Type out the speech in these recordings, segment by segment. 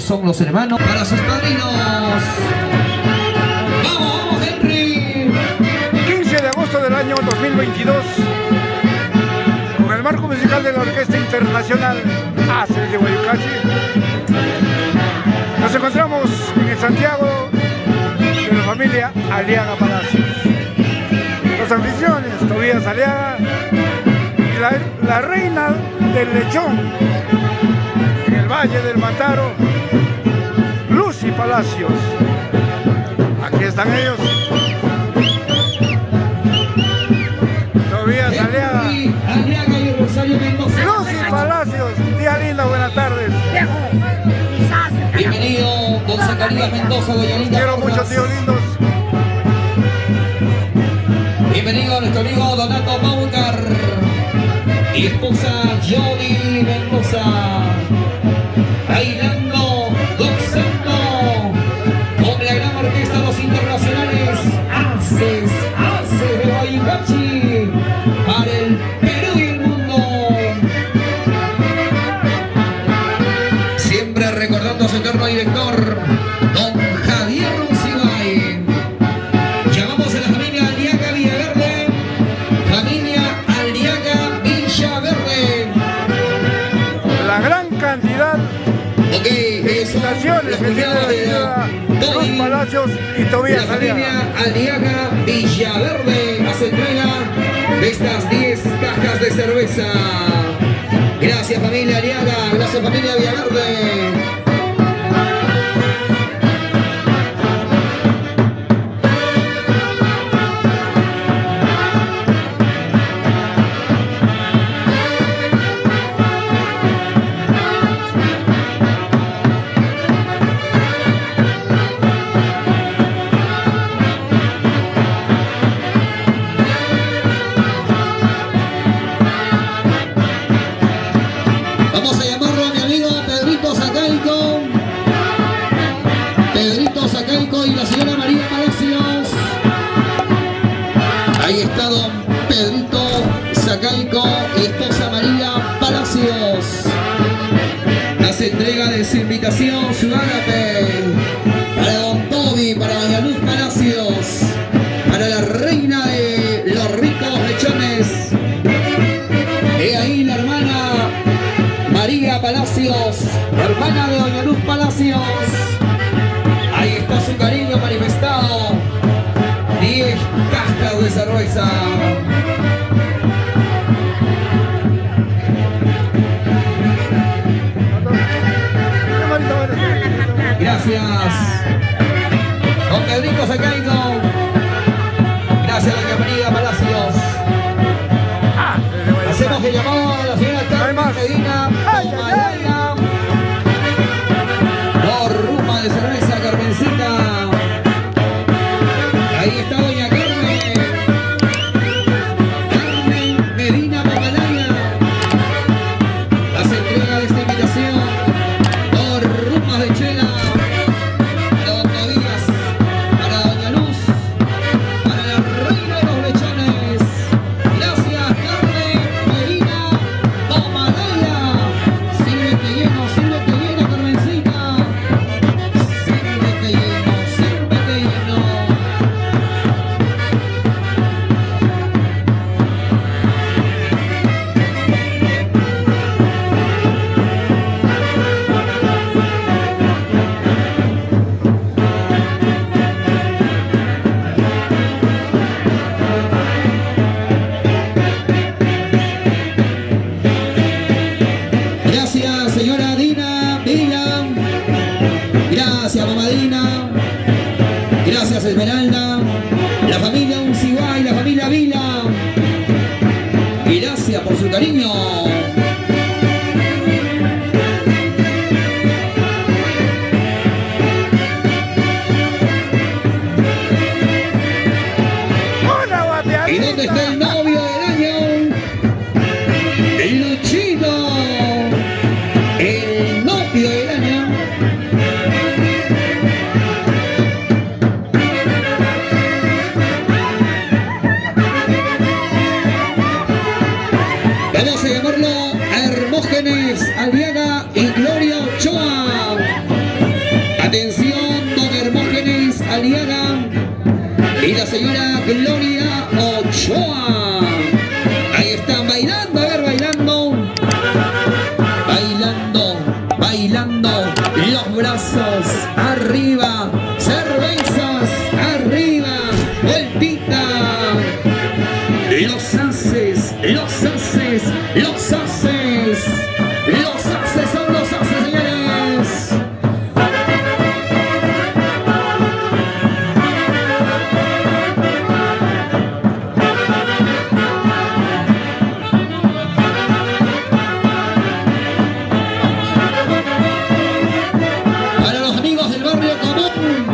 Ellos son los hermanos. Para sus padrinos. ¡Vamos, vamos, Henry! 15 de agosto del año 2022. Con el marco musical de la Orquesta Internacional Aces de Guayucachi. Nos encontramos en el Santiago de la familia Aliaga Palacios. Los anfitriones, Tobías Aliaga y la reina del lechón en el Valle del Mantaro, Lucy Palacios. Aquí están ellos. Tobías Aliaga y Rosario Mendoza. Lucy Palacios, tía linda, buenas tardes. Bienvenido, don Zacarías Mendoza, doña Linda. Quiero mucho, tío lindos. Bienvenido a nuestro amigo Donato Maucar y esposa Jody Mendoza. Bailando, gozando con la gran orquesta de los internacionales Aces de Guayucachi para el Perú y el mundo. Siempre recordando a su eterno director, don Javier Roncibay. Llamamos a la familia Aliaga Villaverde, familia Aliaga Villaverde. La gran cantidad de felicitaciones que tiene la ciudad Lucy Palacios y Tobías la Aliaga. familia Aliaga Villaverde hace entrega de estas 10 cajas de cerveza. Gracias familia Aliaga, gracias familia Villaverde. Vamos a llamarlo a mi amigo Pedrito Zacaico y la señora María Palacios. Ahí está don Pedrito Zacaico y esposa María Palacios. Hace entrega de su invitación, su ágape, para don Toby, para doña Luz Palacios, para la reina de los ricos lechones. Y ahí la hermana María Palacios, hermana de doña Luz Palacios. Ahí está su cariño manifestado. 10 cajas de cerveza. Gracias. Don Pedrito Zacaico. Gracias, doña María Palacios. Hacemos el llamado a la señora Carmen Medina Tomalaya. Por Ruma de cerveza, Carmencita. Ahí está doña Carmen. Carmen Medina Tomalaya. Hace entrega de esta invitación. Por Ruma de Chela. Don señora Gloria Ochoa. Ahí están bailando, a ver, bailando. Bailando, bailando. Los brazos arriba. Cervezas arriba. Vueltita. Los haces, los haces, los haces. Los haces son los haces, señores. Para los amigos del barrio común,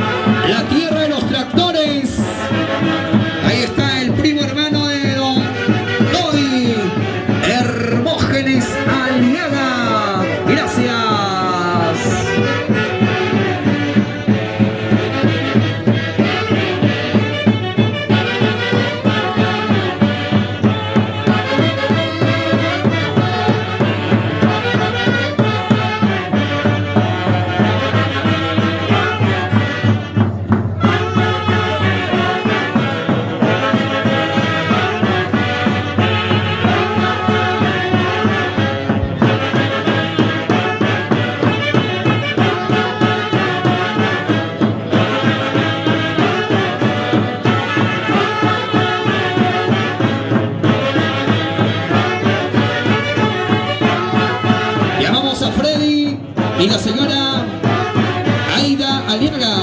la tierra de los tractores. Ahí está el primo hermano de Don Toy, Hermógenes Aliaga. Gracias. Llamamos a Freddy y la señora Aida Aliaga.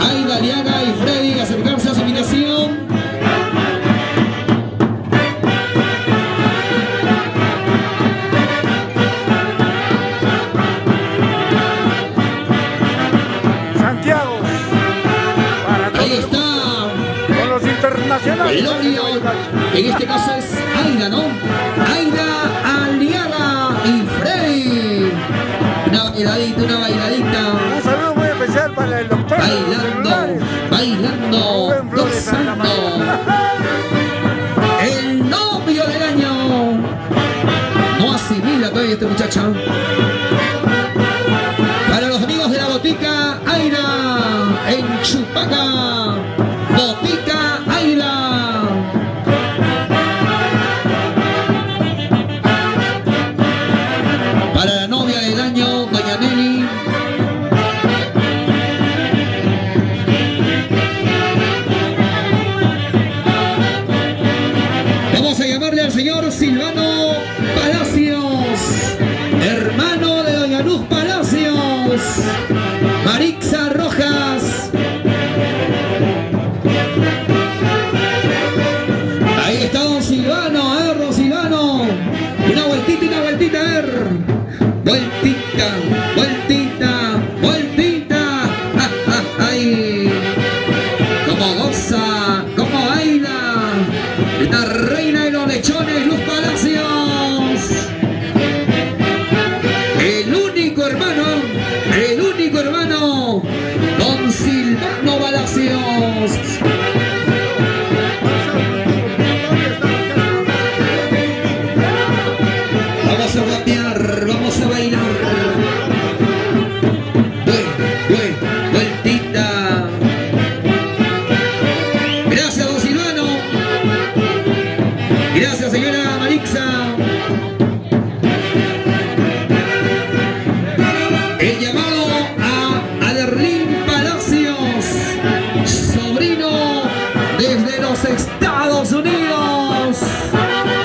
Aida Aliaga y Freddy a acercarse a su invitación. Santiago, para todos. Ahí está Con los internacionales. Gloria. En este caso es Aida, ¿no? Aida Aliaga y Freddy. Una bailadita, una bailadita. Un saludo muy especial para el doctor. Bailando, bailando, Rubén Flores Santa gozando. María. El novio del año. No asimila todavía este muchacha. Para los amigos de la botica Aira en Chupaca. Botica Aira. Para la novia del año, doña Nelly. Vamos a llamarle al señor Silvano Palacios, hermano de doña Luz Palacios, Marixa Rojas. Ahí está don Silvano, a ver, don Silvano. Una vueltita, a ver. Vueltita, vueltita, vueltita. Ay, como goza, como baila la reina de los lechones, Luz Palacios. El único hermano, don Silvano Palacios. Vamos a guapear, vamos a bailar. Vueltita. Gracias, don Silvano. Gracias, señora Marixa. El llamado a Aderlín Palacios, sobrino desde los Estados Unidos.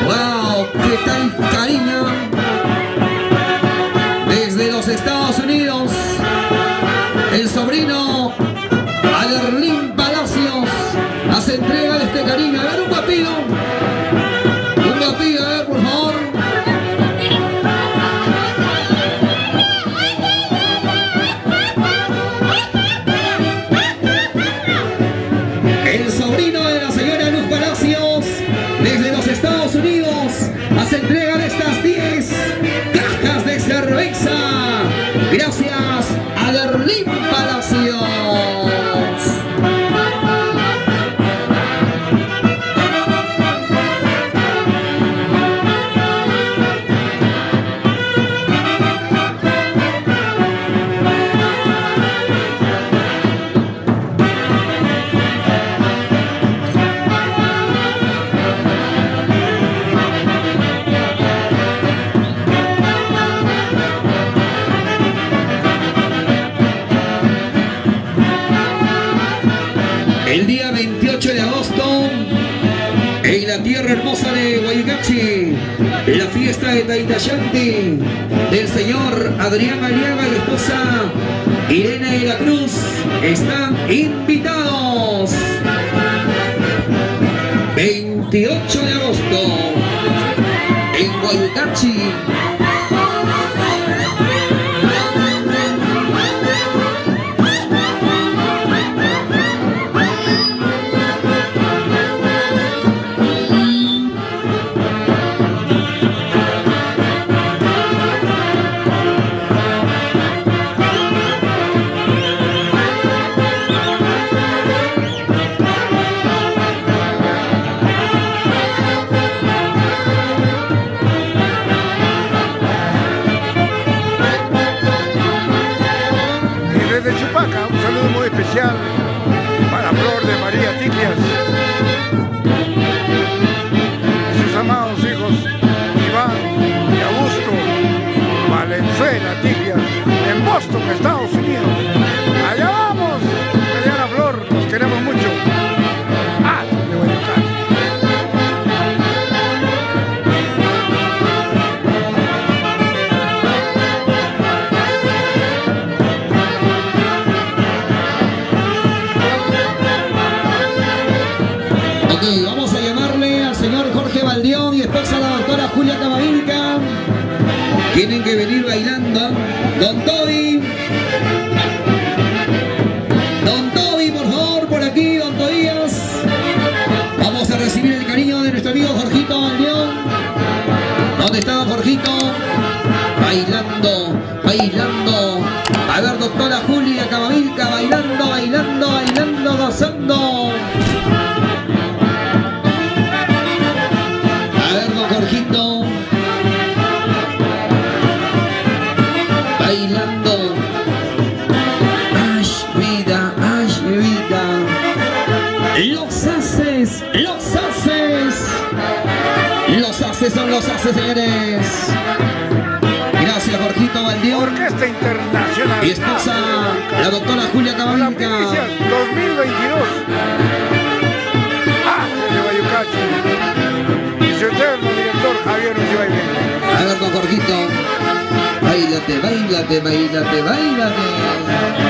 ¡Wow! ¿Qué tal cariño? Desde los Estados Unidos, el sobrino Aderlín Palacios hace entrega de este cariño. A ver, un guapillo, a ver, por favor. El sobrino de la señora Luz Palacios, desde los Estados Unidos, hace entrega de estas 10 cajas de cerveza. Gracias a Aderlín Palacios. el día 28 de agosto, en la tierra hermosa de Guaycachi, la fiesta de Taitayanti del señor Adrián Aliaga y la esposa Irene de la Cruz están invitados. 28 de agosto en Guaycachi. Un saludo muy especial para Flor de María Tiglias y sus amados hijos Iván y Augusto Valenzuela Tiglias en Boston, Estados Unidos. Allá vamos, Mariana Flor, los queremos mucho. Ah, de Guayacán. Vamos a llamarle al señor Jorge Valdión y esposa la doctora Julia Camavilca. Tienen que venir bailando. Don Toby, por favor, por aquí, don Tobías. Vamos a recibir el cariño de nuestro amigo Jorgito Valdión. ¿Dónde está don Jorgito? Bailando, bailando. A ver, doctora Julia Camavilca, bailando, bailando, bailando, gozando. Jorgito bailando. Ash vida, ash vida. Los haces, los haces. Los haces son los haces, señores. Gracias, Jorgito Valdión. Orquesta Internacional. Y esposa, la doctora Julia Camavilca. 2022. De Guaycachi. Su eterno director Javier Ulloa. A ver, don Jorgito, bailate, bailate, bailate, bailate.